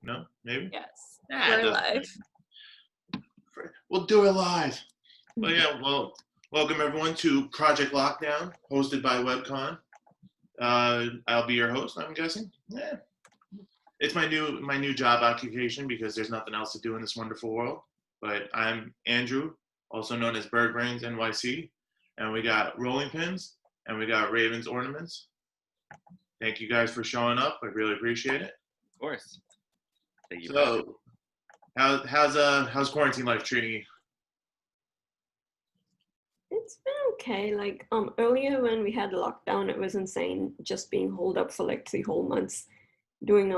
No? Maybe? Yes. Nah, We're live. We'll do it live. But yeah, well, welcome everyone to Project Lockdown, hosted by WebCon. I'll be your host, I'm guessing. Yeah. It's my new job occupation because there's nothing else to do in this wonderful world. But I'm Andrew, also known as Bird Brains NYC, and we got Rollingpins and we got Ravens Ornaments. Thank you guys for showing up. I really appreciate it. Of course. Thank you. So, how's quarantine life treating you? It's been okay. Like earlier when we had lockdown, it was insane just being holed up for like 3 whole months doing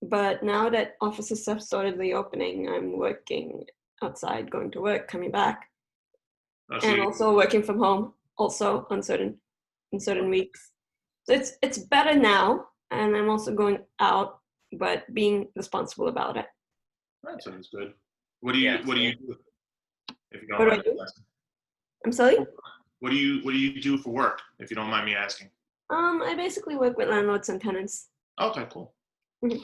but now that offices have started reopening, I'm working outside, going to work, coming back, and also working from home also in certain weeks. So it's better now, and I'm also going out, but being responsible about it. That sounds good. What do you do? If you don't What mind do I do? asking. I'm sorry? What do you do for work, if you don't mind me asking? I basically work with landlords and tenants. Okay, cool. Mm-hmm.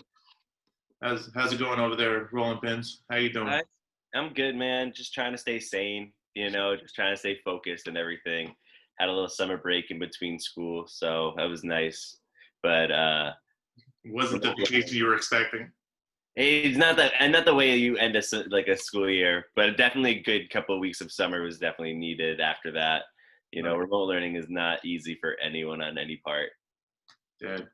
How's it going over there, Rolling Pins? How you doing? I'm good, man. Just trying to stay sane, just trying to stay focused and everything. Had a little summer break in between school, so that was nice. But wasn't the vacation you were expecting? It's not the way you end a school year, but definitely a good couple of weeks of summer was definitely needed after that. Remote learning is not easy for anyone on any part. Dude.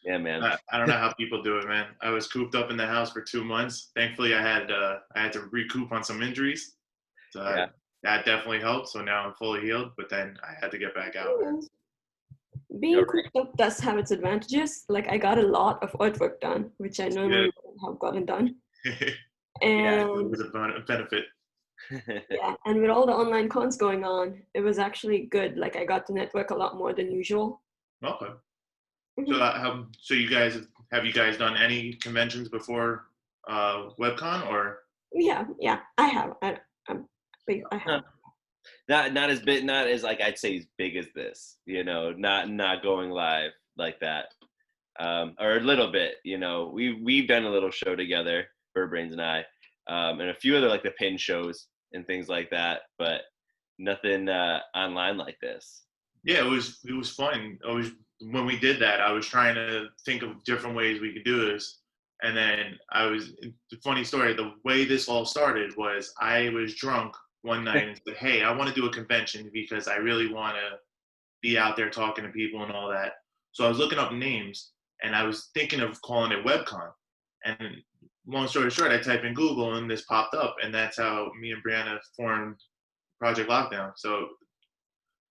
Yeah, man. I don't know how people do it, man. I was cooped up in the house for 2 months. Thankfully, I had to recoup on some injuries. So that definitely helped. So now I'm fully healed, but then I had to get back out there. Being cooped up does have its advantages. Like I got a lot of artwork done, which I normally wouldn't have gotten done. And it was a benefit. Yeah, and with all the online cons going on, it was actually good. Like I got to network a lot more than usual. Okay. So you guys have you guys done any conventions before WebCon or? Yeah, I have. I have. Not as big, not as like I'd say as big as this. Not going live like that, or a little bit. We've done a little show together, Birdbrains and I, and a few other like the pin shows and things like that, but nothing online like this. Yeah, it was fun. When we did that, I was trying to think of different ways we could do this. And then the funny story, the way this all started was I was drunk one night and said, hey, I want to do a convention because I really want to be out there talking to people and all that. So I was looking up names and I was thinking of calling it WebCon. And long story short, I typed in Google and this popped up. And that's how me and Brianna formed Project Lockdown. So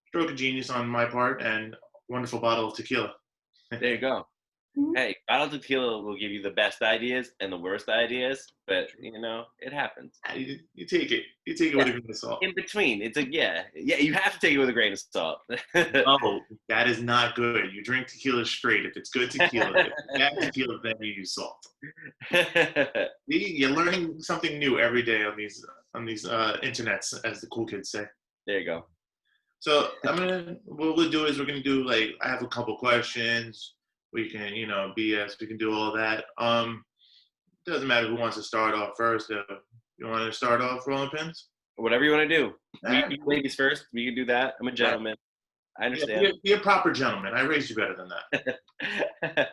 stroke of genius on my part and wonderful bottle of tequila. There you go. Hey, bottle of tequila will give you the best ideas and the worst ideas, but it happens. You take it with a grain of salt. In between, it's you have to take it with a grain of salt. Oh, that is not good. You drink tequila straight. If it's good tequila, if it's bad tequila, then you use salt. You're learning something new every day on these internets, as the cool kids say. There you go. So what we'll do is we're gonna do I have a couple questions. We can BS. We can do all that. Doesn't matter who wants to start off first. You want to start off, Rolling Pins? Whatever you want to do. You ladies first. We can do that. I'm a gentleman. I understand. Yeah, be a proper gentleman. I raised you better than that.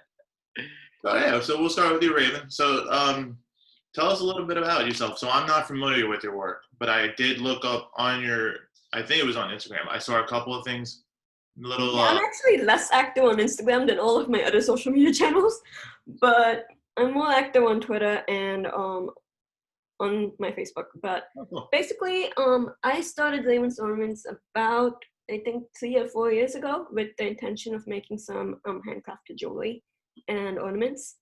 So we'll start with you, Raven. So tell us a little bit about yourself. So I'm not familiar with your work, but I did look up on I think it was on Instagram. I saw a couple of things. I'm actually less active on Instagram than all of my other social media channels, but I'm more active on Twitter and on my Facebook. But basically, I started Ravens Ornaments about, I think, 3 or 4 years ago with the intention of making some handcrafted jewelry and ornaments.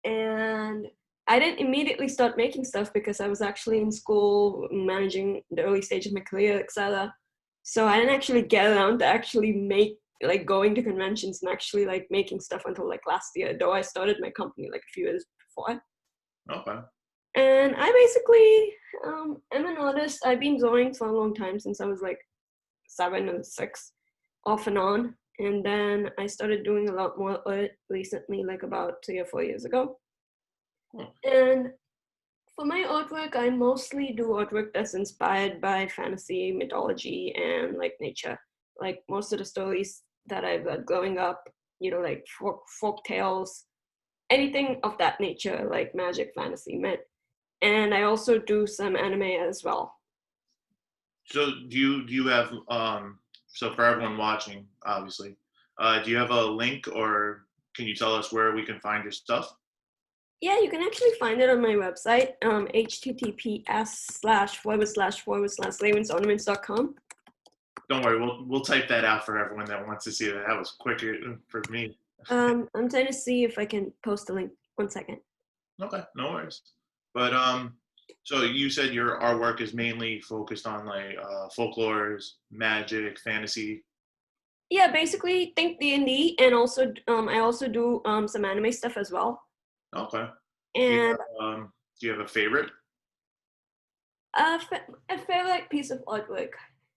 And I didn't immediately start making stuff because I was actually in school managing the early stage of my career, etc. So I didn't actually get around to actually going to conventions and actually making stuff until last year, though I started my company a few years before. Okay. And I basically am an artist. I've been drawing for a long time, since I was 7 or 6, off and on. And then I started doing a lot more art recently, about 3 or 4 years ago. Cool. And for my artwork, I mostly do artwork that's inspired by fantasy, mythology, and like nature. Like most of the stories that I've read growing up, like folk tales, anything of that nature, like magic, fantasy, myth. And I also do some anime as well. So do you have so for everyone watching, obviously, do you have a link or can you tell us where we can find your stuff? Yeah, you can actually find it on my website, https://ravenstornaments.com. Don't worry, we'll type that out for everyone that wants to see that. That was quicker for me. I'm trying to see if I can post a link. 1 second. Okay, no worries. But so you said your artwork is mainly focused on like folklores, magic, fantasy. Yeah, basically think D&D, and also I also do some anime stuff as well. Okay. And Do you have a favorite? a favorite piece of artwork.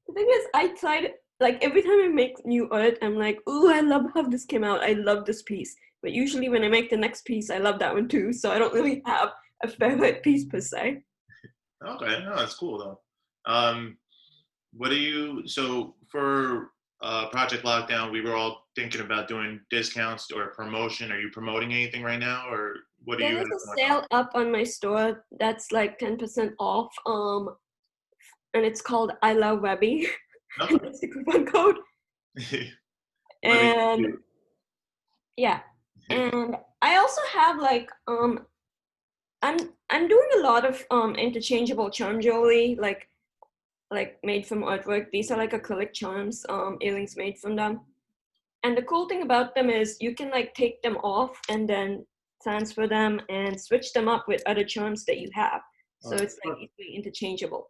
The thing is, I tried, like, every time I make new art, I'm like, ooh, I love how this came out. I love this piece. But usually when I make the next piece, I love that one too. So I don't really have a favorite piece per se. Okay, no, that's cool though. What do you, so for Project Lockdown, we were all thinking about doing discounts or promotion. Are you promoting anything right now, or what are you There is have a going sale up on my store that's like 10% off. And it's called I Love Webby. on? And that's the coupon code. Okay. Let And me. yeah. And I also have like I'm doing a lot of interchangeable charm jewelry, like made from artwork. These are like acrylic charms, earrings made from them. And the cool thing about them is you can like take them off and then transfer them and switch them up with other charms that you have. So it's like easily interchangeable.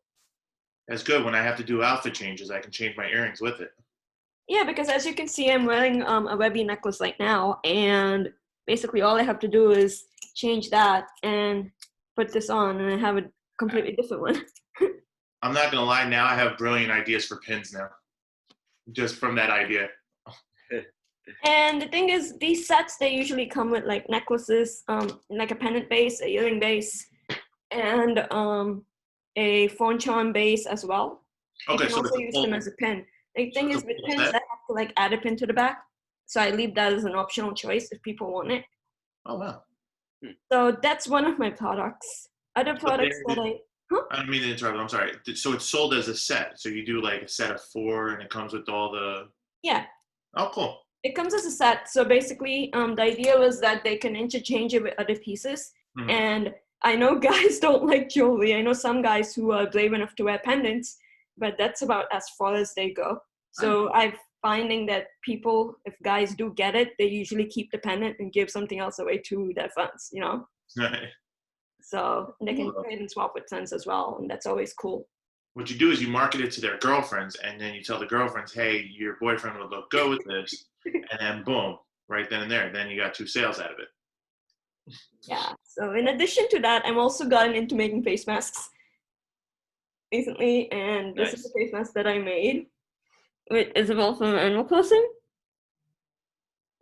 That's good. When I have to do outfit changes, I can change my earrings with it. Yeah, because as you can see, I'm wearing a Webby necklace right now, and basically all I have to do is change that and put this on, and I have a completely different one. I'm not gonna lie. Now I have brilliant ideas for pins now, just from that idea. And the thing is, these sets, they usually come with like necklaces, like a pendant base, a earring base, and a phone charm base as well. You Okay, can so also it's a use them full, as a pin. The so thing it's a is, with full pins, I set. have to like add a pin to the back, so I leave that as an optional choice if people want it. Oh wow. So that's one of my products. Other So products that I don't mean to interrupt. I'm sorry. So it's sold as a set. So you do like a set of 4, and it comes with all the. yeah, Oh, cool. it comes as a set. So basically, the idea was that they can interchange it with other pieces. Mhm. And I know guys don't like jewelry. I know some guys who are brave enough to wear pendants, but that's about as far as they go. So I'm finding that people, if guys do get it, they usually keep the pendant and give something else away to their friends, So they can Cool. trade and swap with friends as well, and that's always cool. What you do is you market it to their girlfriends, and then you tell the girlfriends, "Hey, your boyfriend would look good with this," and then boom, right then and there, then you got 2 sales out of it. Yeah. So in addition to that, I'm also gotten into making face masks recently, and this is Nice. the face mask that I made with Isabel from Animal Crossing.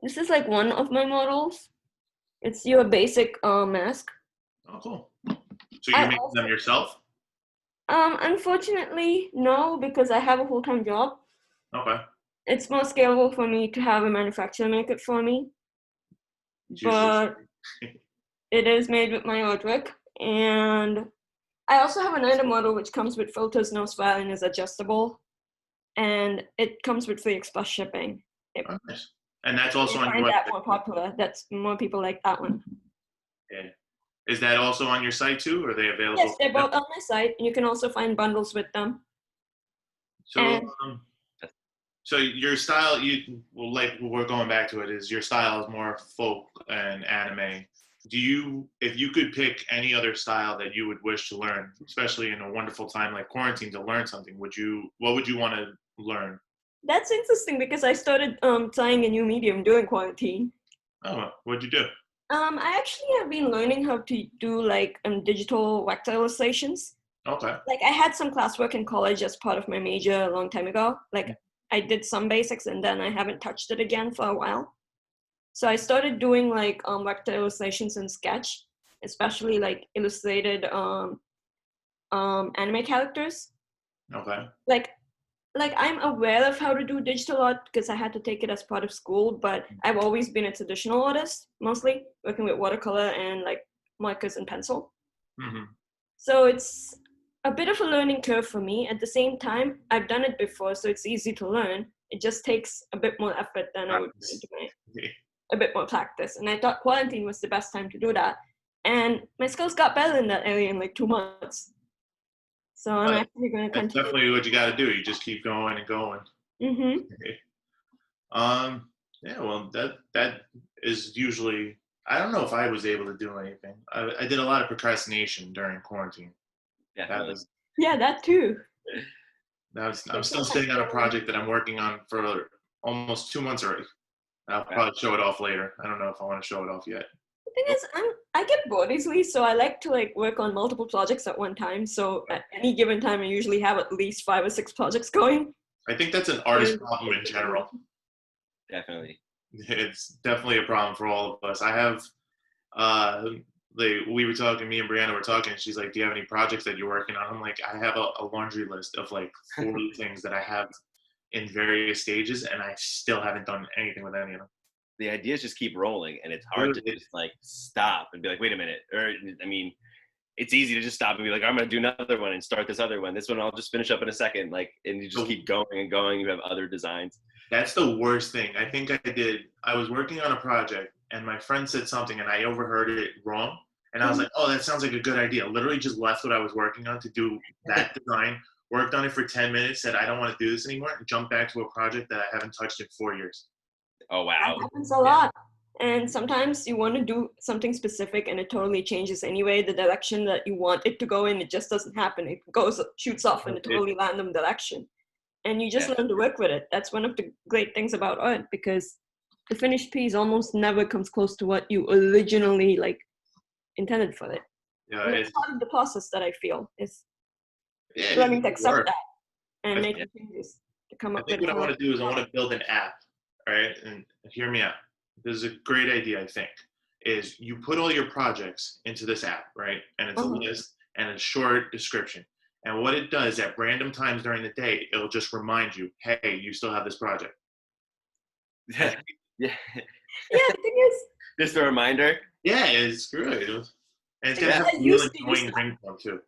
This is like one of my models. It's your basic mask. Oh, cool. So you're making them yourself? Unfortunately, no, because I have a full-time job. Okay. It's more scalable for me to have a manufacturer make it for me. But it is made with my artwork, and I also have another model which comes with filters, no file, and is adjustable, and it comes with free express shipping. Oh, nice. And that's also I on find your that website. more popular. That's more people like that one. Yeah. Is that also on your site too, or are they available? Yes, they're both on my site, and you can also find bundles with them. So, so your style, like we're going back to it, is your style is more folk and anime. If you could pick any other style that you would wish to learn, especially in a wonderful time like quarantine to learn something, what would you want to learn? That's interesting because I started trying a new medium during quarantine. Oh, what'd you do? I actually have been learning how to do like digital vector illustrations. Okay. Like I had some classwork in college as part of my major a long time ago. Like I did some basics and then I haven't touched it again for a while. So I started doing like vector illustrations in Sketch. especially like illustrated anime characters. Okay. Like I'm aware of how to do digital art because I had to take it as part of school, but I've always been a traditional artist, mostly working with watercolor and like markers and pencil. Mm-hmm. So it's a bit of a learning curve for me. At the same time, I've done it before, so it's easy to learn. It just takes a bit more effort than I would do a bit more practice. And I thought quarantine was the best time to do that. And my skills got better in that area in like 2 months. So I'm actually going to That's continue. definitely what you got to do. You just keep going and going. Mm-hmm. Yeah, well, that is usually. I don't know if I was able to do anything. I did a lot of procrastination during quarantine. Definitely. That too. I'm still sitting on a project that I'm working on for almost 2 months already. I'll probably show it off later. I don't know if I want to show it off yet. The thing is, I get bored easily, so I like to like work on multiple projects at one time. So at any given time, I usually have at least 5 or 6 projects going. I think that's an artist problem in general. Definitely. It's definitely a problem for all of us. I have, we were talking, me and Brianna were talking, and she's like, "Do you have any projects that you're working on?" I'm like, "I have a laundry list of like 40 things that I have in various stages, and I still haven't done anything with any of them." The ideas just keep rolling, and it's hard to just like stop and be like, wait a minute. Or I mean, it's easy to just stop and be like, I'm gonna do another one and start this other one. This one I'll just finish up in a second. Like, and you just keep going and going. You have other designs. That's the worst thing. I think I was working on a project, and my friend said something, and I overheard it wrong. And I was like, "Oh, that sounds like a good idea." Literally just left what I was working on to do that design, worked on it for 10 minutes, said, "I don't want to do this anymore," and jumped back to a project that I haven't touched in 4 years. Oh, wow. That happens a lot. And sometimes you want to do something specific and it totally changes anyway. The direction that you want it to go in, it just doesn't happen. It shoots off in a totally random direction. And you just learn to work with it. That's one of the great things about art, because the finished piece almost never comes close to what you originally like intended for it. Yeah, and it's part of the process that I feel is learning to accept that and making changes to come up with. I think what I want to do is I want to build an app, right? And hear me out. This is a great idea, I think. Is you put all your projects into this app, right? And it's a list and a short description. And what it does at random times during the day, it'll just remind you, hey, you still have this project. Yeah. The thing is, just a reminder. Yeah, it's good. And it's gonna have a real annoying ringtone too.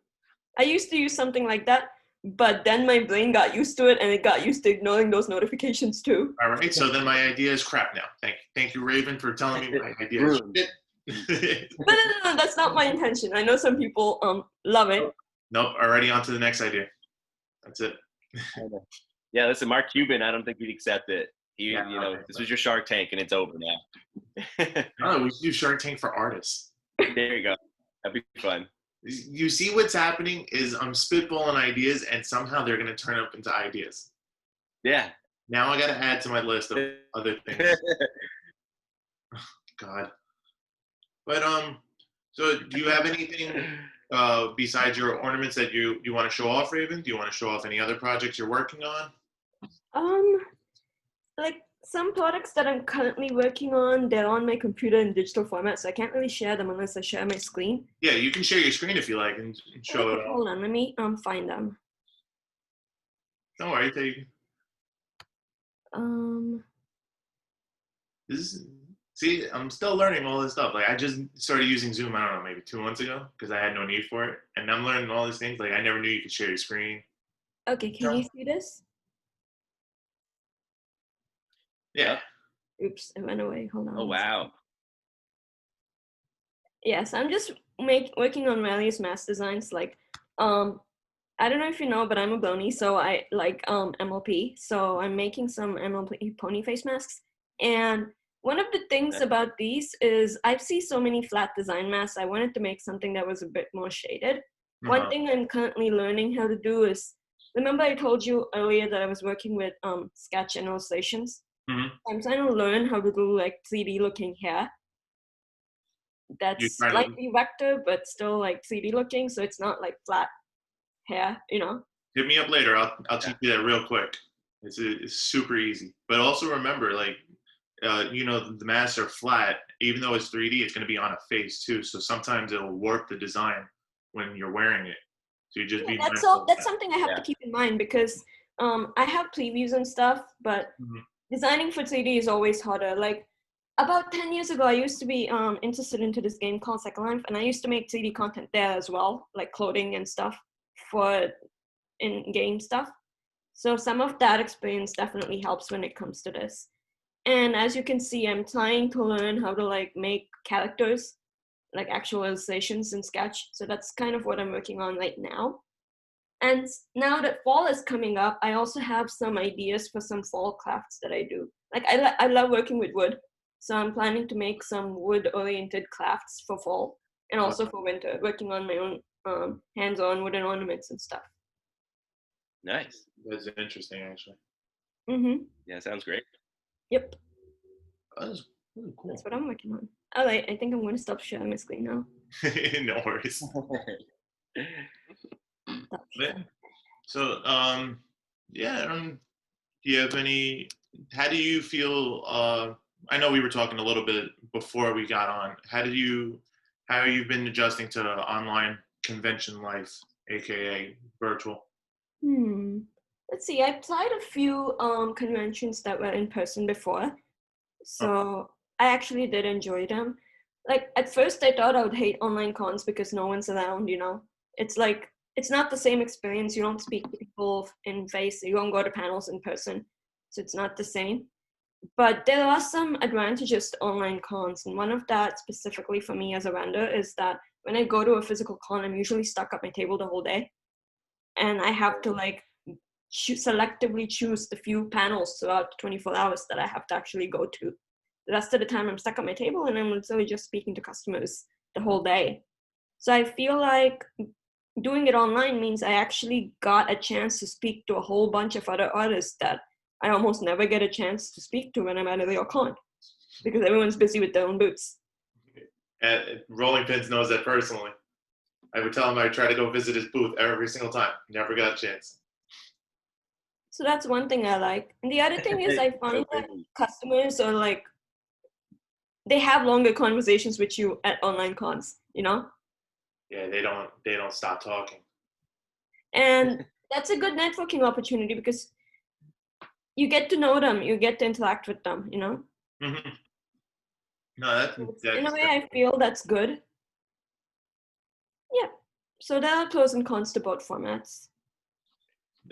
I used to use something like that, but then my brain got used to it and it got used to ignoring those notifications too. All right, so then my idea is crap now. Thank you, Raven, for telling me my idea is shit. No, that's not my intention. I know some people love it. Nope, already on to the next idea. That's it. Yeah, listen, Mark Cuban, I don't think he'd accept it. This was your Shark Tank and it's over now. No, we should do Shark Tank for artists. There you go. That'd be fun. You see what's happening is I'm spitballing ideas and somehow they're going to turn up into ideas. Yeah. Now I got to add to my list of other things. God. But so do you have anything besides your ornaments that you want to show off, Raven? Do you want to show off any other projects you're working on? Like some products that I'm currently working on, they're on my computer in digital format, so I can't really share them unless I share my screen. Yeah, you can share your screen if you like and show it off. Hold on, let me find them. Don't worry, See, I'm still learning all this stuff. Like I just started using Zoom, I don't know, maybe 2 months ago because I had no need for it. And I'm learning all these things. Like I never knew you could share your screen. Okay, can you see this? Yeah. Oops, it went away. Hold on. Oh, wow. Yes, I'm just working on various mask designs. Like, I don't know if you know, but I'm a brony, so I like MLP. So I'm making some MLP pony face masks. And one of the things about these is I've seen so many flat design masks. I wanted to make something that was a bit more shaded. One thing I'm currently learning how to do is, remember I told you earlier that I was working with sketch and illustrations? I'm trying to learn how to do like 3D looking hair. That's slightly vector, but still like 3D looking, so it's not like flat hair, you know? Hit me up later. I'll teach you that real quick. It's super easy. But also remember, like, the masks are flat. Even though it's 3D, it's going to be on a face too. So sometimes it'll warp the design when you're wearing it. So you just be mindful. That's something I have to keep in mind because I have previews and stuff, but designing for 3D is always harder. Like about 10 years ago, I used to be interested into this game called Second Life, and I used to make 3D content there as well, like clothing and stuff for in-game stuff. So some of that experience definitely helps when it comes to this. And as you can see, I'm trying to learn how to like make characters, like actual illustrations in Sketch. So that's kind of what I'm working on right now. And now that fall is coming up, I also have some ideas for some fall crafts that I do. Like I love working with wood. So I'm planning to make some wood-oriented crafts for fall and also for winter, working on my own hands-on wooden ornaments and stuff. Nice. That's interesting, actually. Yeah, sounds great. Yep. That's really cool. That's what I'm working on. All right, I think I'm going to stop sharing my screen now. No worries. So, do you have any? How do you feel? I know we were talking a little bit before we got on. How have you been adjusting to online convention life, aka virtual? Let's see. I've tried a few conventions that were in person before, so I actually did enjoy them. Like at first, I thought I would hate online cons because no one's around. It's like it's not the same experience. You don't speak to people in face. You don't go to panels in person, so it's not the same. But there are some advantages to online cons, and one of that specifically for me as a vendor is that when I go to a physical con, I'm usually stuck at my table the whole day, and I have to like selectively choose the few panels throughout 24 hours that I have to actually go to. The rest of the time I'm stuck at my table and I'm literally just speaking to customers the whole day. So I feel like doing it online means I actually got a chance to speak to a whole bunch of other artists that I almost never get a chance to speak to when I'm at a real con because everyone's busy with their own booths. Rollingpins knows that personally. I would tell him I try to go visit his booth every single time. Never got a chance. So that's one thing I like. And the other thing is I find that customers are like, they have longer conversations with you at online cons, Yeah, they don't stop talking. And that's a good networking opportunity because you get to know them, you get to interact with them, Mm-hmm. No, that's in a way I feel that's good. Yeah. So there are pros and cons to both formats.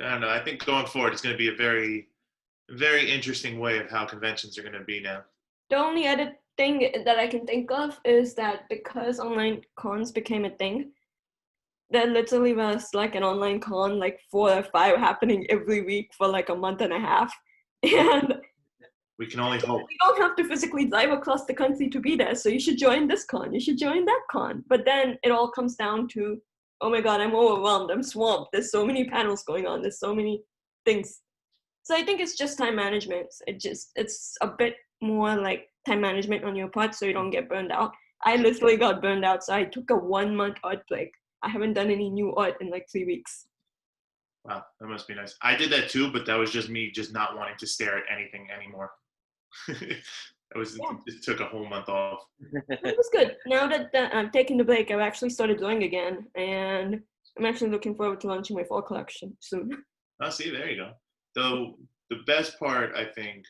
I don't know. I think going forward, it's going to be a very, very interesting way of how conventions are going to be now. The only other thing that I can think of is that because online cons became a thing, there literally was like an online con, like 4 or 5 happening every week for like a month and a half. And we can only hope. You don't have to physically drive across the country to be there, so you should join this con, you should join that con. But then it all comes down to, oh my God, I'm overwhelmed, I'm swamped. There's so many panels going on, there's so many things. So I think it's just time management. It's a bit more like time management on your part so you don't get burned out. I literally got burned out, so I took a 1-month art break. I haven't done any new art in like 3 weeks. Wow, that must be nice. I did that too, but that was just me just not wanting to stare at anything anymore. It took a whole month off. It was good. Now that I'm taking the break, I've actually started drawing again, and I'm actually looking forward to launching my fall collection soon. Oh, see, there you go. The best part, I think,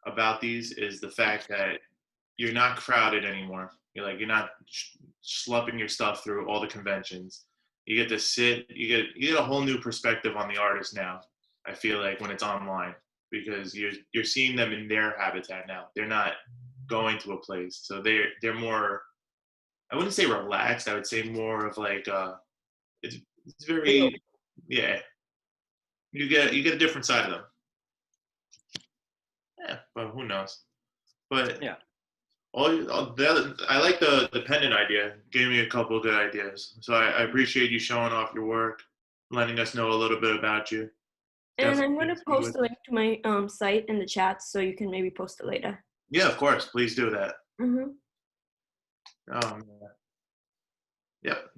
about these is the fact that you're not crowded anymore. You're not schlepping your stuff through all the conventions. You get to sit. You get a whole new perspective on the artist now. I feel like when it's online, because you're seeing them in their habitat now. They're not going to a place, so they're more. I wouldn't say relaxed. I would say more of like it's very yeah. You get a different side of them. Yeah, but who knows? But yeah, I like the pendant idea. Gave me a couple of good ideas. So I appreciate you showing off your work, letting us know a little bit about you. And I'm going to post a link to my site in the chat so you can maybe post it later. Yeah, of course. Please do that. Mm-hmm. Yep.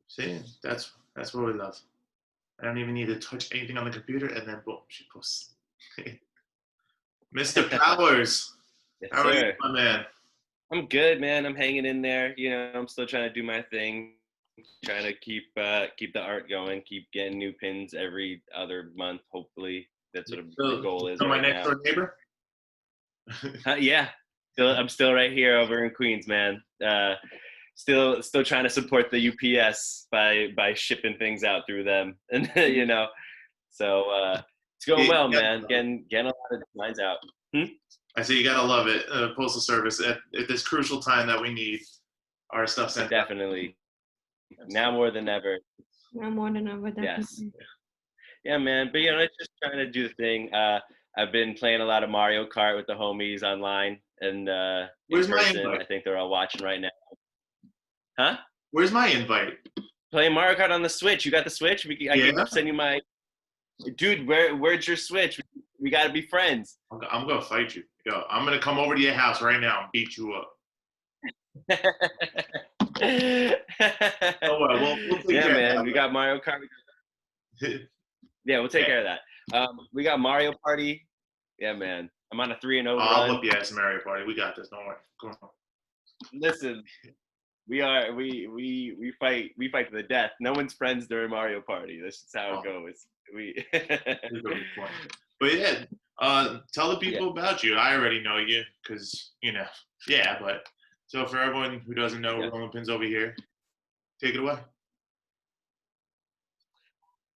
See, that's what we love. I don't even need to touch anything on the computer, and then boom, she posts. Mr. Powers. Yes, How are you, sir. my man? I'm good, man. I'm hanging in there. I'm still trying to do my thing, trying to keep the art going, keep getting new pins every other month. Hopefully, that's what the goal is So my right next now. door neighbor. Yeah, I'm still right here over in Queens, man. Still trying to support the UPS by shipping things out through them, and so it's going well, man. Getting a lot of designs out. I say you gotta love it, Postal Service at this crucial time that we need our stuff sent out. Definitely. Now more than ever. Now more than ever, definitely. Yes. Yeah, man. But it's just trying to do the thing. I've been playing a lot of Mario Kart with the homies online and in Where's my person. invite? I think they're all watching right now. Huh? Where's my invite? Playing Mario Kart on the Switch. You got the Switch? I can send you my. Dude, where's your Switch? We gotta be friends. I'm gonna fight you. Yo, I'm gonna come over to your house right now and beat you up. Oh well, we'll take care man. of that. We got Mario Kart. Yeah, we'll take care of that. We got Mario Party. Yeah, man. I'm on a 3-0 I'll run. whip your ass, Mario Party. We got this. Don't worry. Come on. Listen, we fight to the death. No one's friends during Mario Party. That's just how it goes. But yeah, tell the people about you. I already know you because yeah. But so for everyone who doesn't know, Rollingpins over here, take it away.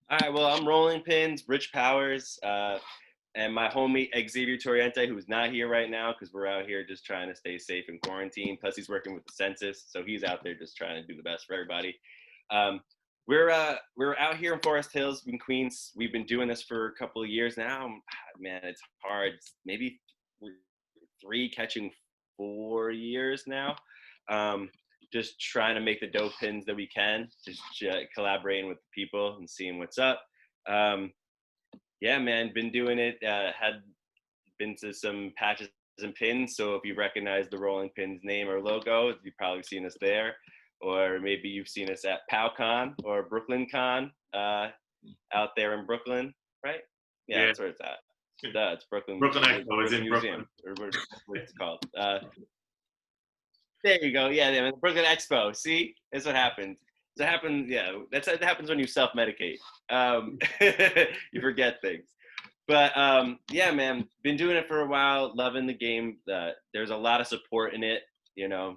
All right. Well, I'm Rollingpins, Rich Powers, and my homie Xavier Torriente, who's not here right now because we're out here just trying to stay safe in quarantine. Plus, he's working with the census, so he's out there just trying to do the best for everybody. We're out here in Forest Hills in Queens. We've been doing this for a couple of years now. Man, it's hard. Maybe 3 catching 4 years now. Just trying to make the dope pins that we can, just collaborating with the people and seeing what's up. Yeah, man, been doing it. Had been to some patches and pins. So if you recognize the Rollingpins name or logo, you've probably seen us there. Or maybe you've seen us at PowCon or BrooklynCon out there in Brooklyn, right? Yeah, that's where it's at. It's Brooklyn. Brooklyn Expo is in Museum, Brooklyn. or what it's called. There you go. Yeah, the Brooklyn Expo. See, that's what happens. So happens. Yeah, that happens when you self-medicate. You forget things. But yeah, man, been doing it for a while. Loving the game. There's a lot of support in it,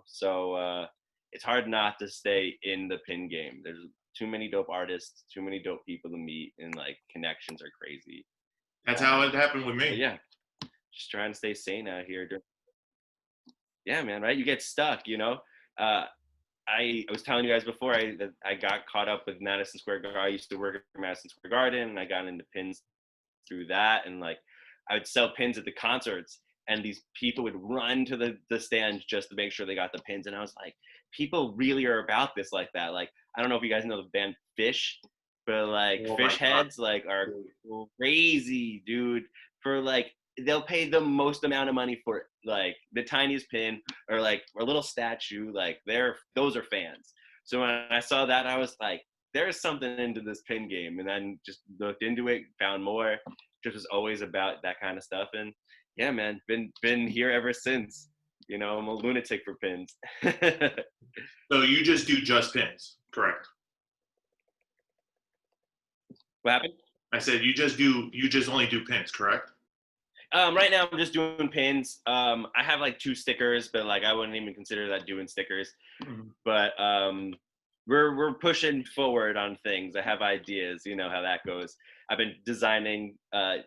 So it's hard not to stay in the pin game. There's too many dope artists, too many dope people to meet, and like connections are crazy. That's how it happened with me. Yeah, just trying to stay sane out here. Yeah, man, right? You get stuck, I was telling you guys before that I got caught up with Madison Square Garden. I used to work at Madison Square Garden, and I got into pins through that. And like, I would sell pins at the concerts, and these people would run to the stands just to make sure they got the pins. And I was like, people really are about this like that. Like, I don't know if you guys know the band Fish, but like Fish Heads like are crazy, dude. For like, they'll pay the most amount of money for like the tiniest pin or like a little statue. Like those are fans. So when I saw that, I was like, there's something into this pin game. And then just looked into it, found more. Just was always about that kind of stuff. And yeah, man, been here ever since. I'm a lunatic for pins. So you just do just pins, correct? What happened? I said you just only do pins, correct? Right now I'm just doing pins. I have like 2 stickers, but like I wouldn't even consider that doing stickers. Mm-hmm. But we're pushing forward on things. I have ideas, how that goes. I've been designing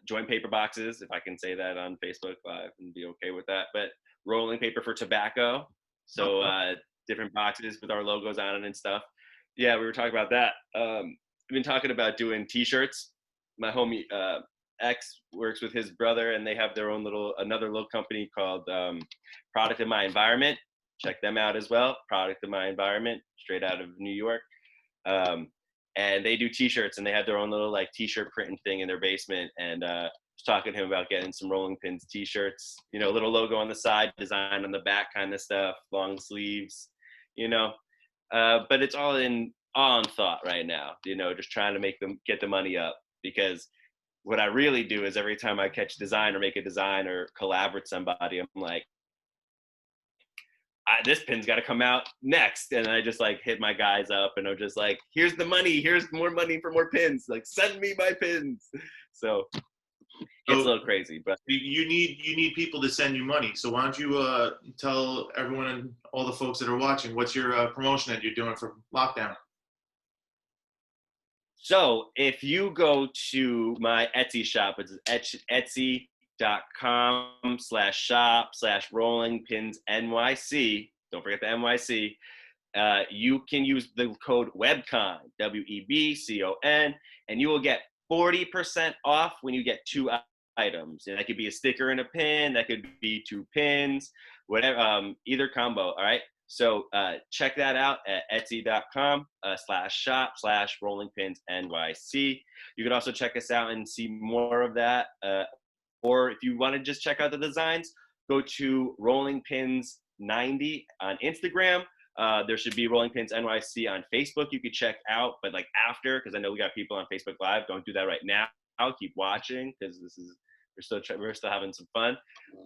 joint paper boxes, if I can say that on Facebook Live and be okay with that. But rolling paper for tobacco, so different boxes with our logos on it and stuff. Yeah, we were talking about that. I've been talking about doing T-shirts. My homie X works with his brother, and they have their own another little company called Product of My Environment. Check them out as well. Product of My Environment, straight out of New York. And they do T-shirts, and they have their own little like T-shirt printing thing in their basement. And was talking to him about getting some Rollingpins T-shirts, little logo on the side, design on the back kind of stuff, long sleeves, but it's all on thought right now, just trying to get the money up, because what I really do is every time I catch design or make a design or collab with somebody, I'm like, this pin's got to come out next. And I just like hit my guys up and I'm just like, here's the money. Here's more money for more pins. Like, send me my pins. So it's a little crazy, but you need people to send you money. So why don't you tell everyone and all the folks that are watching, what's your promotion that you're doing for lockdown? So if you go to my Etsy shop, it's etsy.com/shop/rollingpinsnyc. Don't forget the NYC. You can use the code WEBCON, WEBCON, and you will get 40% off when you get 2 items. And that could be a sticker and a pin. That could be 2 pins, whatever, either combo. All right. So check that out at etsy.com/shop/rollingpinsnyc. You can also check us out and see more of that. Or if you want to just check out the designs, go to Rollingpins90 on Instagram. There should be Rolling Pins NYC on Facebook. You could check out, but like after, because I know we got people on Facebook Live. Don't do that right now. I'll keep watching because we're still having some fun.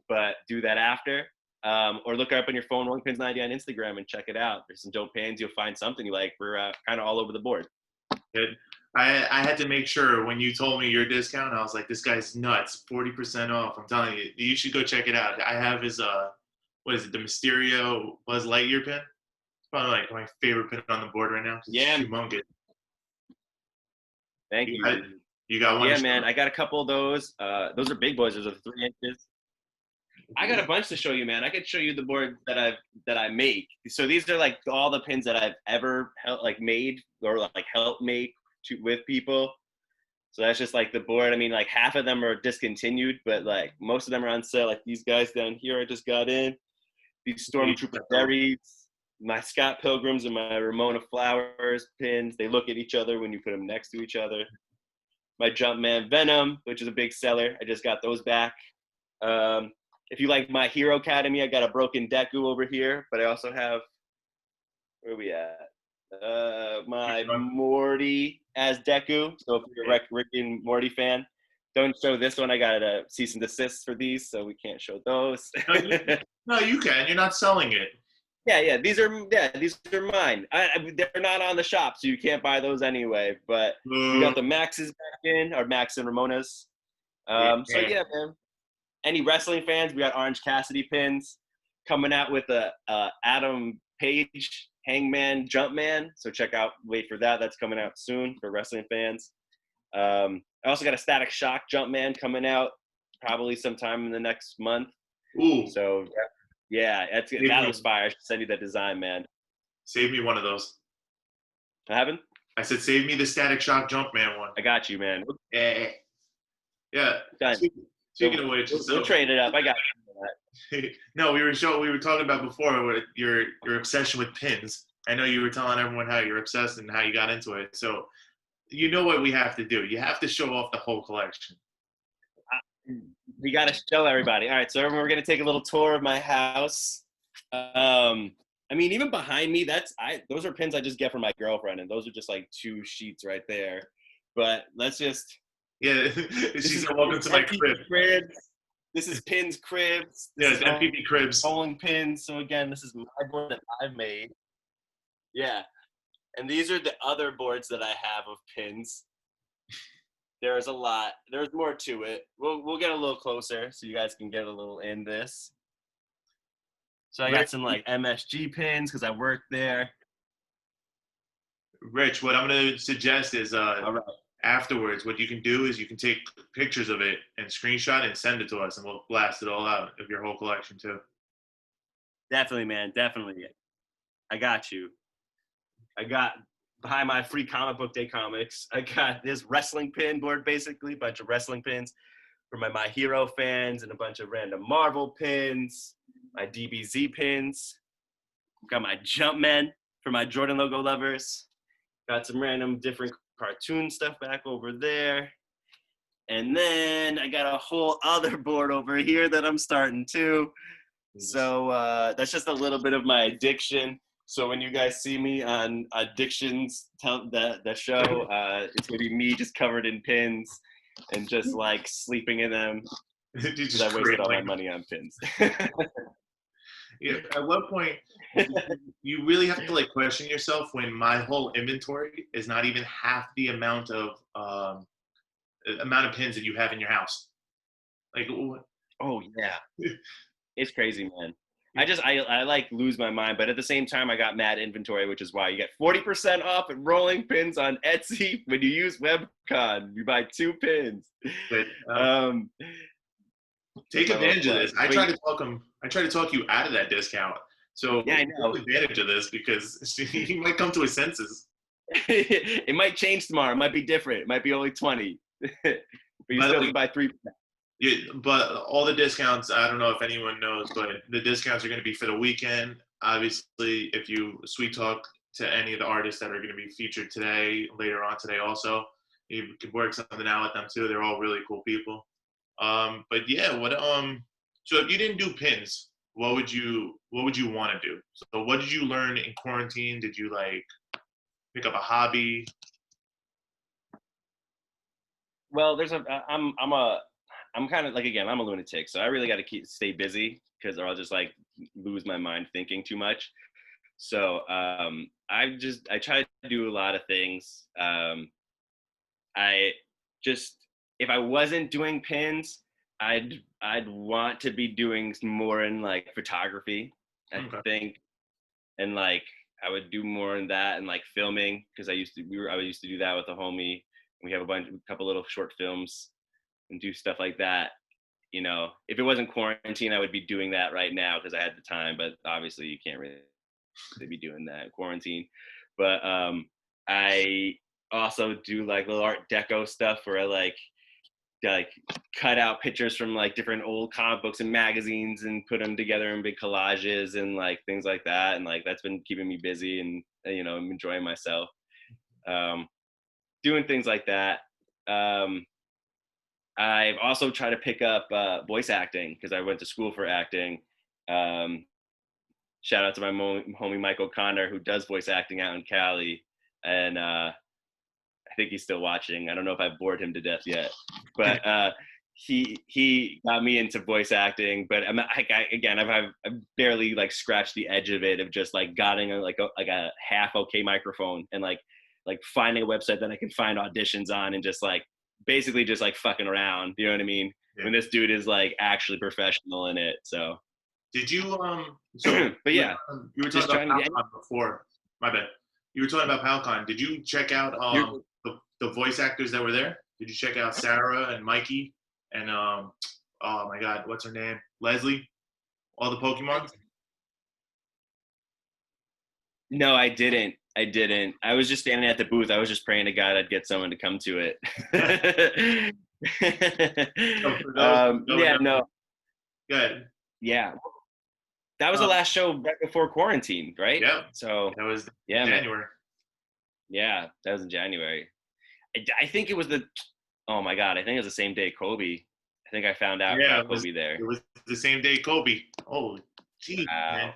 But do that after. Or look up on your phone, Rolling Pins 90 on Instagram, and check it out. There's some dope pins. You'll find something you like. We're kind of all over the board. Good. I had to make sure when you told me your discount, I was like, this guy's nuts. 40% off. I'm telling you, you should go check it out. I have his what is it, the Mysterio Buzz Lightyear pin? It's probably like my favorite pin on the board right now. It's humongous. Thank you. You got one? Yeah, man. I got a couple of those. Those are big boys. Those are 3 inches. I got a bunch to show you, man. I could show you the board that I make. So these are like all the pins that I've ever made or like helped make with people. So that's just like the board. I mean, like half of them are discontinued, but like most of them are on sale. Like these guys down here, I just got in. These Stormtrooper Berries, my Scott Pilgrims, and my Ramona Flowers pins. They look at each other when you put them next to each other. My Jumpman Venom, which is a big seller. I just got those back. If you like My Hero Academy, I got a broken Deku over here, but I also have, where are we at? My Morty as Deku. So if you're a Rick and Morty fan, don't show this one. I got a cease and desist for these, so we can't show those. No, you can. You're not selling it. Yeah. These are mine. They're not on the shop, so you can't buy those anyway. But we got the Maxes back in, or Max and Ramona's. So yeah, man. Any wrestling fans, we got Orange Cassidy pins coming out with a Adam Page Hangman Jumpman. So wait for that. That's coming out soon for wrestling fans. I also got a Static Shock Jumpman coming out probably sometime in the next month. Ooh. So yeah, that was fire. I should send you that design, man. Save me one of those. I haven't? I said save me the Static Shock Jumpman one. I got you, man. Yeah. Done. Speaking of which, we'll trade it up. I got you. No, we were talking about before your obsession with pins. I know you were telling everyone how you're obsessed and how you got into it. So you know what we have to do. You have to show off the whole collection. We got to show everybody. All right, so we're going to take a little tour of my house. I mean, even behind me, those are pins I just get from my girlfriend, and those are just like 2 sheets right there. But let's just... Yeah, she's welcome to my crib. Cribs. This is Pins Cribs. This is MPP Cribs. Rolling Pins. So again, this is my board that I've made. Yeah. And these are the other boards that I have of pins. There's a lot. There's more to it. We'll get a little closer so you guys can get a little in this. So I got some like MSG pins because I worked there. Rich, what I'm going to suggest is all right. Afterwards, what you can do is you can take pictures of it and screenshot and send it to us, and we'll blast it all out of your whole collection too. Definitely, man. Definitely. I got you. I got behind my free comic book day comics. I got this wrestling pin board, basically, a bunch of wrestling pins for my Hero fans and a bunch of random Marvel pins, my DBZ pins. Got my Jumpman for my Jordan logo lovers. Got some random different cartoon stuff back over there. And then I got a whole other board over here that I'm starting too. So that's just a little bit of my addiction. So when you guys see me on Addictions, the show, it's gonna be me just covered in pins and just like sleeping in them. Because I wasted all my money on pins. Yeah, at what point you really have to like question yourself when my whole inventory is not even half the amount of pins that you have in your house. Like, Oh yeah, it's crazy, man. I like lose my mind, but at the same time, I got mad inventory, which is why you get 40% off at Rollingpins on Etsy when you use Webcon. You buy 2 pins. but take My little advantage of plug. this. I But try to talk him. I try to talk you out of that discount. So yeah, I know. take advantage of this because he might come to his senses. It might change tomorrow. It might be different. It might be only 20. But you By the still way, have to buy 3. yeah, but all the discounts, I don't know if anyone knows, but the discounts are going to be for the weekend. Obviously, if you sweet talk to any of the artists that are going to be featured today, later on today also, you could work something out with them too. They're all really cool people. But yeah, so if you didn't do pins, what would you want to do? So what did you learn in quarantine? Did you like pick up a hobby? Well, I'm kind of like, again, I'm a lunatic, so I really got to stay busy because or I'll just like lose my mind thinking too much. So I try to do a lot of things. I just if I wasn't doing pins, I'd want to be doing more in like photography, I Okay. think, and like I would do more in that and like filming because I used to do that with a homie. We have a couple little short films and do stuff like that. You know, if it wasn't quarantine, I would be doing that right now because I had the time. But obviously, you can't really be doing that in quarantine. But I also do like little Art Deco stuff where I like cut out pictures from like different old comic books and magazines and put them together in big collages and like things like that. And like that's been keeping me busy and I'm enjoying myself. Doing things like that. I've also tried to pick up voice acting because I went to school for acting. Um, Shout out to my homie Michael Connor who does voice acting out in Cali, and I think he's still watching. I don't know if I've bored him to death yet, but he got me into voice acting. But I've barely like scratched the edge of it of just like getting a half okay microphone and like finding a website that I can find auditions on and just like basically just like fucking around. You know what I mean? Yeah. When this dude is like actually professional in it. So. Did you So But yeah, you were just talking about trying to get. PalCon before. My bad. You were talking about PalCon. Did you check out the voice actors that were there? Did you check out Sarah and Mikey and oh my God, what's her name? Leslie? All the Pokemon? No, I didn't. I didn't. I was just standing at the booth. I was just praying to God I'd get someone to come to it. So for those who don't Yeah, know, no, good. yeah. That was the last show right before quarantine, right? Yeah, So, that was yeah, man. January. Yeah, that was in January. I think it was oh my God, I think it was the same day Kobe. I think I found out Yeah, about Kobe there. it was the same day Kobe. Oh, geez, man. Wow.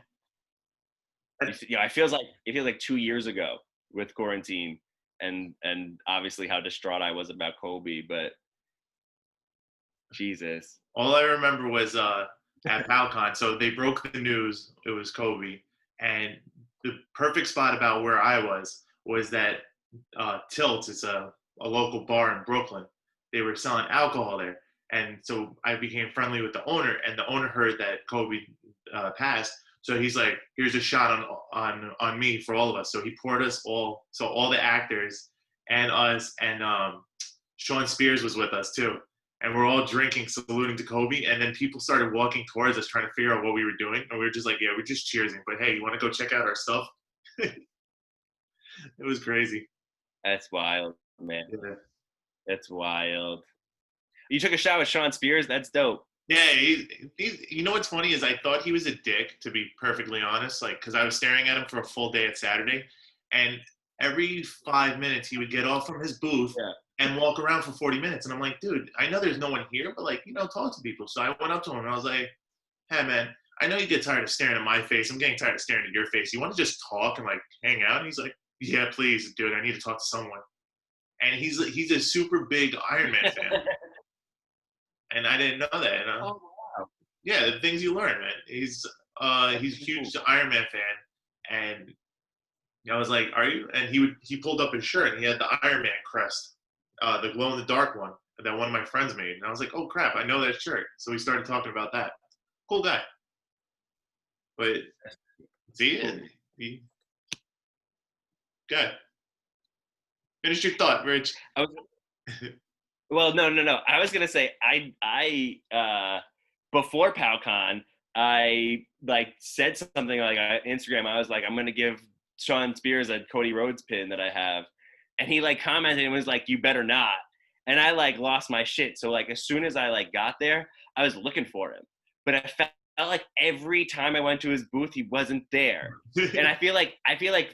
It feels like 2 years ago with quarantine and obviously how distraught I was about Kobe, but Jesus. All I remember was at PalCon. So they broke the news. It was Kobe, and the perfect spot about where I was that Tilts. It's a local bar in Brooklyn. They were selling alcohol there, and so I became friendly with the owner. And the owner heard that Kobe passed, so he's like, "Here's a shot on me for all of us." So he poured us all. So all the actors and us and Sean Spears was with us too. And we're all drinking, saluting to Kobe. And then people started walking towards us, trying to figure out what we were doing. And we were just like, yeah, we're just cheersing. But hey, you want to go check out our stuff? It was crazy. That's wild, man. Yeah, That's wild. You took a shot with Sean Spears? That's dope. yeah you know what's funny is I thought he was a dick, to be perfectly honest. Like, because I was staring at him for a full day at Saturday. And every 5 minutes, he would get off from his booth and walk around for 40 minutes. And I'm like, dude, I know there's no one here, but like, talk to people. So I went up to him and I was like, hey man, I know you get tired of staring at my face. I'm getting tired of staring at your face. You want to just talk and like hang out? And he's like, yeah, please, dude, I need to talk to someone. And he's a super big Iron Man fan. And I didn't know that. Oh, wow. Yeah, the things you learn, man. He's he's a huge Iron Man fan, and I was like, "Are you?" And he pulled up his shirt and he had the Iron Man crest, the glow in the dark one that one of my friends made, and I was like, "Oh crap, I know that shirt." So we started talking about that. Cool guy, but see, he, good. Finish your thought, Rich. Well, no. I was gonna say before PowCon, I like said something like on Instagram. I was like, I'm gonna give Sean Spears a Cody Rhodes pin that I have, and he like commented and was like, "You better not." And I like lost my shit. So like as soon as I like got there, I was looking for him, but I felt like every time I went to his booth, he wasn't there. And I feel like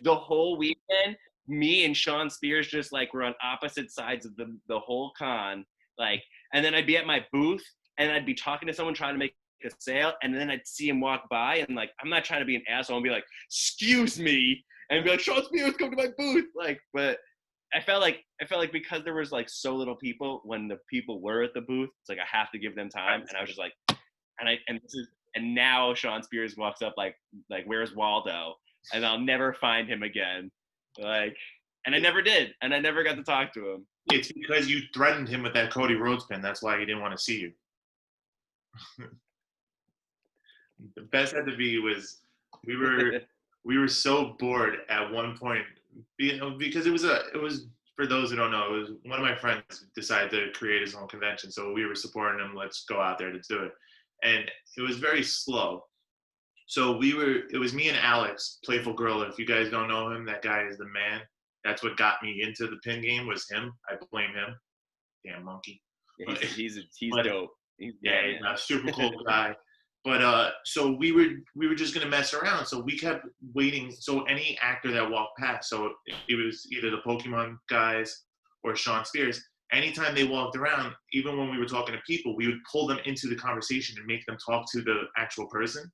the whole weekend, me and Sean Spears just like were on opposite sides of the whole con. Like, and then I'd be at my booth and I'd be talking to someone trying to make a sale, and then I'd see him walk by, and like I'm not trying to be an asshole and be like, "Excuse me," and be like, "Sean Spears, come to my booth." Like, but I felt like because there was like so little people when the people were at the booth, it's like I have to give them time, and I was just like, and now Sean Spears walks up like where's Waldo, and I'll never find him again, like, and I never did, and I never got to talk to him. It's because you threatened him with that Cody Rhodes pin. That's why he didn't want to see you. The best had to be was we were so bored at one point, because it was for those who don't know, it was one of my friends decided to create his own convention, so we were supporting him. Let's go out there to do it, and it was very slow. So it was me and Alex, Playful Gorilla. If you guys don't know him, that guy is the man. That's what got me into the pin game, was him. I blame him. Damn monkey. Yeah, he's but, dope. He's a super cool guy. But so we were just gonna mess around. So we kept waiting. So any actor that walked past, so it was either the Pokemon guys or Sean Spears. Anytime they walked around, even when we were talking to people, we would pull them into the conversation and make them talk to the actual person.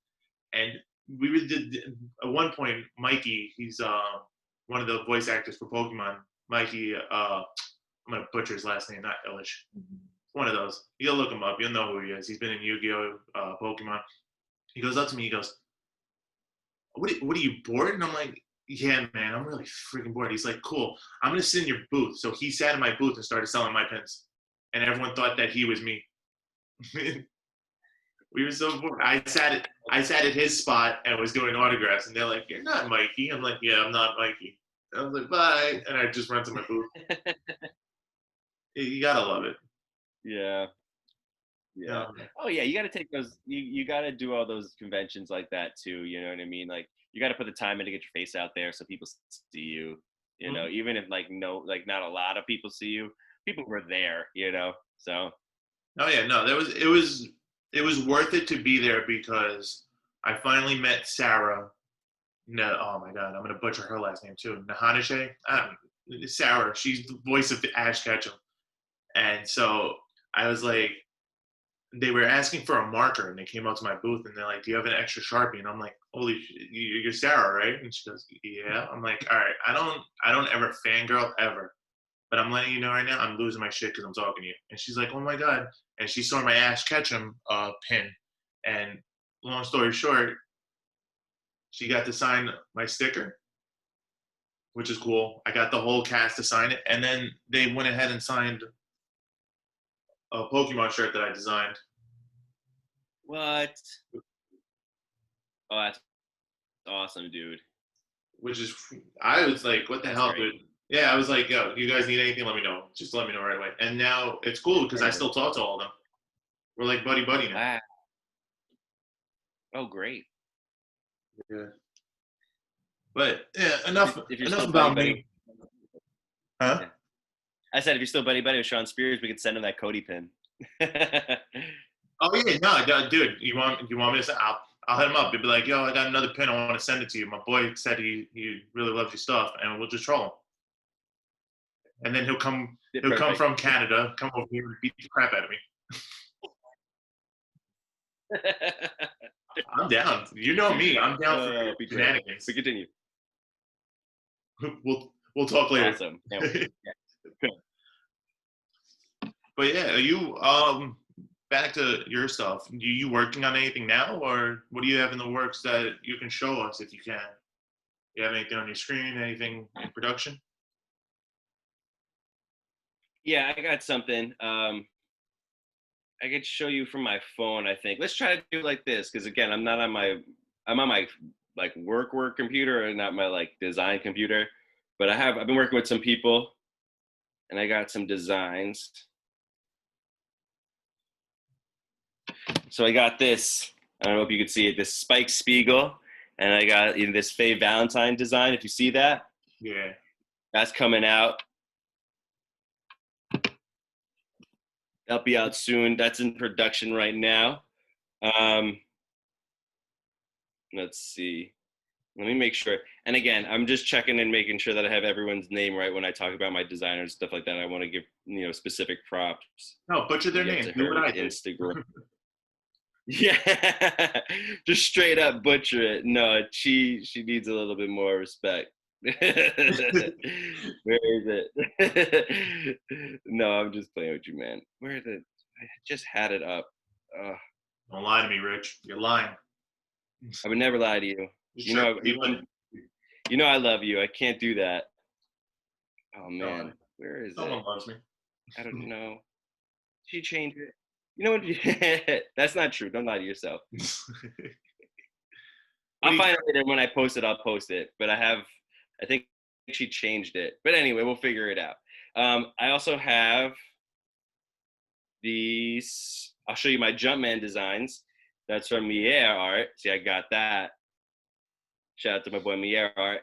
And we did at one point, Mikey, he's one of the voice actors for Pokemon. Mikey, I'm gonna butcher his last name, not Illich. One of those. You'll look him up. You'll know who he is. He's been in Yu-Gi-Oh, Pokemon. He goes up to me. He goes, "What are you bored?" And I'm like, "Yeah, man, I'm really freaking bored." He's like, "Cool. I'm gonna sit in your booth." So he sat in my booth and started selling my pins, and everyone thought that he was me. We were so bored. I sat at his spot and was doing autographs, and they're like, "You're not Mikey." I'm like, "Yeah, I'm not Mikey." I was like, "Bye," and I just went to my booth. You gotta love it. Yeah. Oh yeah, you got to take those. You got to do all those conventions like that too. You know what I mean? Like you got to put the time in to get your face out there so people see you. You know, even if like not a lot of people see you, people were there. You know, so. Oh yeah, no, it was worth it to be there because I finally met Sarah. No, oh my God, I'm gonna butcher her last name too. Nahanashe. Sarah. She's the voice of the Ash Ketchum, and so I was like, they were asking for a marker, and they came out to my booth, and they're like, "Do you have an extra Sharpie?" And I'm like, "Holy, you're Sarah, right?" And she goes, "Yeah." I'm like, "All right, I don't ever fangirl ever, but I'm letting you know right now, I'm losing my shit because I'm talking to you." And she's like, "Oh my God!" And she saw my Ash Ketchum pin, and long story short, she got to sign my sticker, which is cool. I got the whole cast to sign it, and then they went ahead and signed a Pokemon shirt that I designed. What? Oh, that's awesome, dude. Which is, I was like, what the hell, dude? Yeah, I was like, yo, you guys need anything, let me know. Just let me know right away. And now it's cool because I still talk to all of them. We're like buddy now. Wow. Oh, great. Yeah. But yeah, enough enough about me. Huh? Yeah. I said if you're still buddy with Sean Spears, we could send him that Cody pin. Oh yeah, no, dude, you want me to say? I'll hit him up. He'll be like, yo, I got another pin. I want to send it to you. My boy said he really loves your stuff, and we'll just troll him. And then he'll come from Canada, come over here and beat the crap out of me. I'm down. You know me. I'm down for shenanigans. So continue. We'll talk later. Awesome. Yeah. But yeah, are you back to your stuff. You working on anything now, or what do you have in the works that you can show us if you can? You have anything on your screen? Anything in production? Yeah, I got something. I could show you from my phone, I think. Let's try to do it like this, because again, I'm on my like work computer and not my like design computer. But I've been working with some people and I got some designs. So I got this. I don't know if you could see it, this Spike Spiegel. And I got this Faye Valentine design, if you see that. Yeah. That's coming out. That'll be out soon. That's in production right now. Let's see. Let me make sure. And again, I'm just checking and making sure that I have everyone's name right when I talk about my designers and stuff like that. I want to give specific props. No, butcher their to name. to Do what her I did. Instagram. Yeah, just straight up butcher it. No, she needs a little bit more respect. Where is it? No, I'm just playing with you, man. Where is it? I just had it up. Don't lie to me, Rich. You're lying. I would never lie to you. Just You know, try to be you know I love you. I can't do that. Oh No, man, where is someone it? loves me. I don't know. She changed it. You know what? That's not true. Don't lie to yourself. I'll find it later when I post it. I'll post it. But I think she changed it. But anyway, we'll figure it out. I also have these. I'll show you my Jumpman designs. That's from Mier Art. See, I got that. Shout out to my boy Mier Art.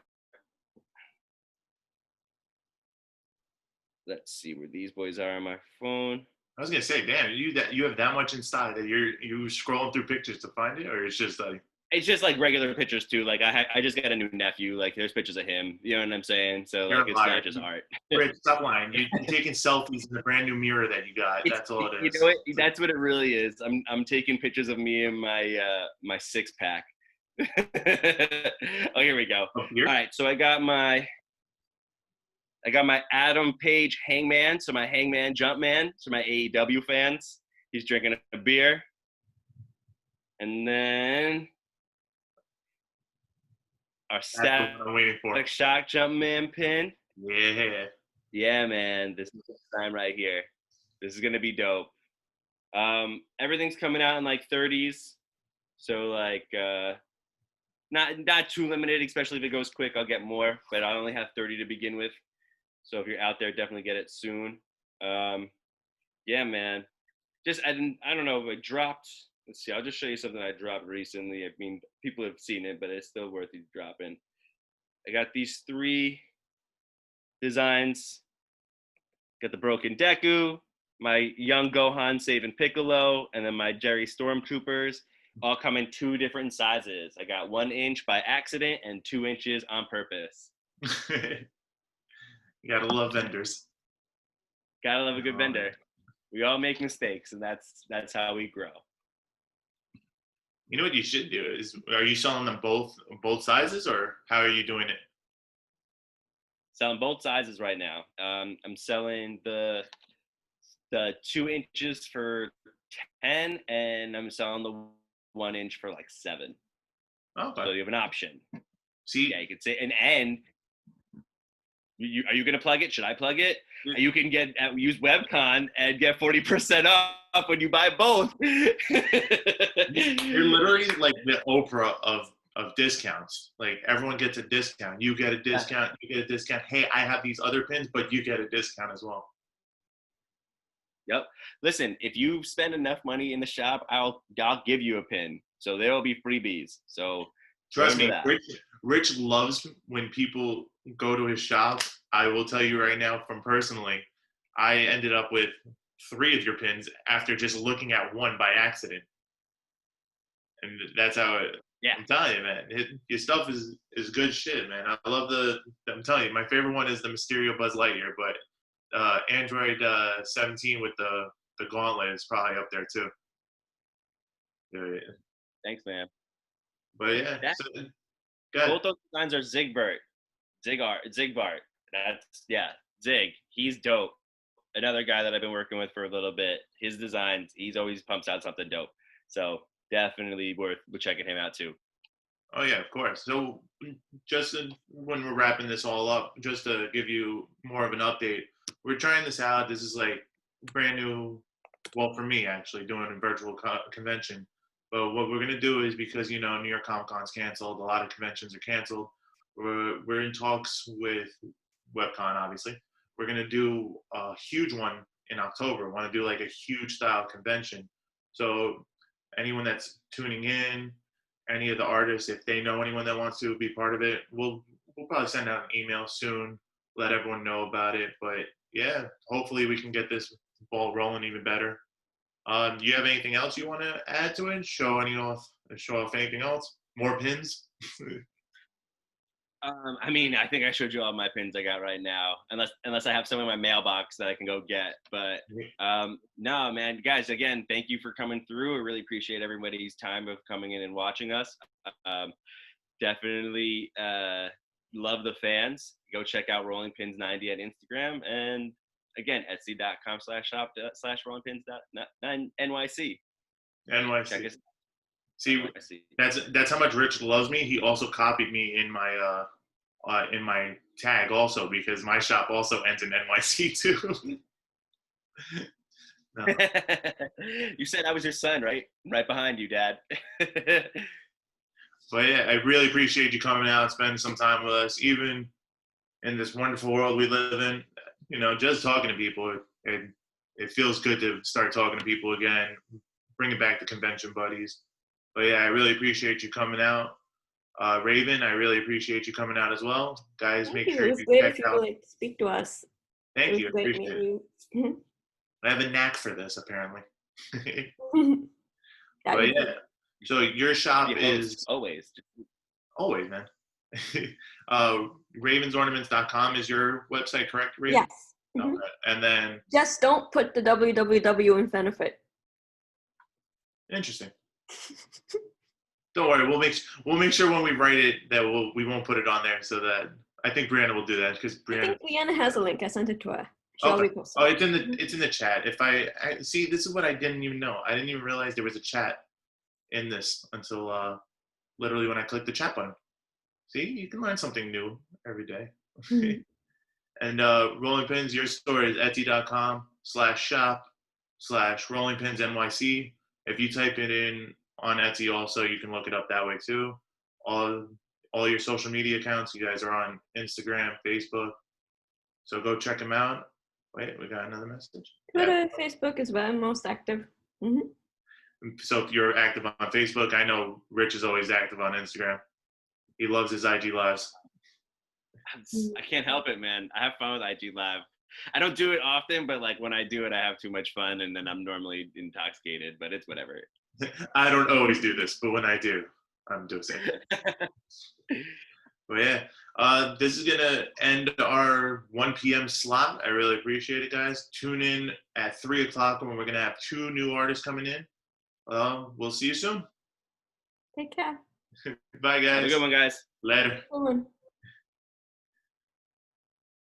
Let's see where these boys are on my phone. I was gonna say, damn, you have that much inside that you scrolling through pictures to find it, or it's just like it's just like regular pictures too. Like I just got a new nephew. Like there's pictures of him. You know what I'm saying? So you're like a it's liar. not just art. Rich, stop lying. You're taking selfies in the brand new mirror that you got. That's all it You is. know what? That's what it really is. I'm taking pictures of me and my six pack. Oh, here we go. Up here? All right, so I got my Adam Page Hangman, so my Hangman Jumpman, so my AEW fans. He's drinking a beer. And then our That's what I'm waiting for. Static Shock Jumpman pin. Yeah. Yeah, man, this is the time right here. This is gonna be dope. Everything's coming out in like 30s, so like not too limited, especially if it goes quick. I'll get more, but I only have 30 to begin with. So if you're out there, definitely get it soon. Yeah, man. I don't know if it dropped. Let's see. I'll just show you something I dropped recently. I mean, people have seen it, but it's still worth you dropping. I got these 3 designs. Got the Broken Deku, my young Gohan saving Piccolo, and then my Jerry Stormtroopers. All come in 2 different sizes. I got 1 inch by accident and 2 inches on purpose. You gotta love vendors. Gotta love a good vendor. We all make mistakes, and that's how we grow. You know what you should do is, are you selling them both sizes, or how are you doing it? Selling both sizes right now. I'm selling the 2 inches for 10, and I'm selling the 1 inch for like 7. Okay. So you have an option. See, Yeah, you could say and are you gonna plug it? Should I plug it? You can use Webcon and get 40% off when you buy both. you're literally like the Oprah of discounts. Like everyone gets a discount. You get a discount. You get a discount. Hey, I have these other pins, but you get a discount as well. Yep. Listen, if you spend enough money in the shop, I'll give you a pin. So there will be freebies. So trust me, Rich loves when people go to his shop. I will tell you right now from personally, I ended up with 3 of your pins after just looking at one by accident. And that's how it, yeah. I'm telling you, man, your stuff is good shit, man. I love I'm telling you, my favorite one is the Mysterio Buzz Lightyear, but Android 17 with the gauntlet is probably up there too. Yeah. Thanks, man. But yeah, both those designs are Zigbart. That's Zig. He's dope. another guy that I've been working with for a little bit. His designs, he's always pumps out something dope. So definitely worth checking him out too. Oh yeah, of course. So just when we're wrapping this all up, just to give you more of an update, we're trying this out. This is like brand new. Well, for me, actually, doing a virtual convention. But what we're gonna do is because New York Comic Con's canceled, a lot of conventions are canceled. We're in talks with WebCon, obviously. We're gonna do a huge one in October. Want to do like a huge style convention. So anyone that's tuning in, any of the artists, if they know anyone that wants to be part of it, we'll probably send out an email soon, let everyone know about it. But yeah, hopefully we can get this ball rolling even better. Do you have anything else you want to add to it? Show off anything else? More pins? I mean, I think I showed you all my pins I got right now, unless I have some in my mailbox that I can go get. But no, man, guys, again, thank you for coming through. I really appreciate everybody's time of coming in and watching us. Definitely love the fans. Go check out Rollingpins90 at Instagram, and again, etsy.com/shop/rollingpins.nyc. NYC. Check us. See, NYC. that's how much Rich loves me. He also copied me in my tag also, because my shop also ends in NYC too. No. You said I was your son, right? Right behind you, Dad. But yeah, I really appreciate you coming out, spending some time with us, even in this wonderful world we live in. Just talking to people, it feels good to start talking to people again, bringing back the convention buddies. But yeah, I really appreciate you coming out. Raven, I really appreciate you coming out as well. Guys, Thank make you. sure It was you great check of you out. to speak to us. Thank you, It was great appreciate it. meeting you. I have a knack for this, apparently. That But you yeah, so your shop is always, man. Ravensornaments.com is your website, correct, Raven? Yes. Okay. And then Just don't put the www in front of it. interesting. Don't worry, we'll make sure when we write it that we won't put it on there, so that I think Brianna will do that, because I Brianna. think Leanna has a link. I sent it to her. Okay. Oh, it's in the chat. If I see, this is what I didn't even know. I didn't even realize there was a chat in this until literally when I clicked the chat button. See, you can learn something new every day. And Rolling Pins, your store is etsy.com/shop/rollingpinsnyc. If you type it in on Etsy also, you can look it up that way too. All your social media accounts, you guys are on Instagram, Facebook. So go check them out. Wait, we got another message. Twitter, Facebook is where I'm most active. So if you're active on Facebook, I know Rich is always active on Instagram. He loves his IG lives. I can't help it, man. I have fun with IG Live. I don't do it often, but like when I do it, I have too much fun, and then I'm normally intoxicated. But it's whatever. I don't always do this, but when I do, I'm doing it. But yeah, this is gonna end our 1 p.m. slot. I really appreciate it, guys. Tune in at 3 o'clock when we're gonna have 2 new artists coming in. We'll see you soon. Take care. Bye, guys. Have a good one, guys. Later.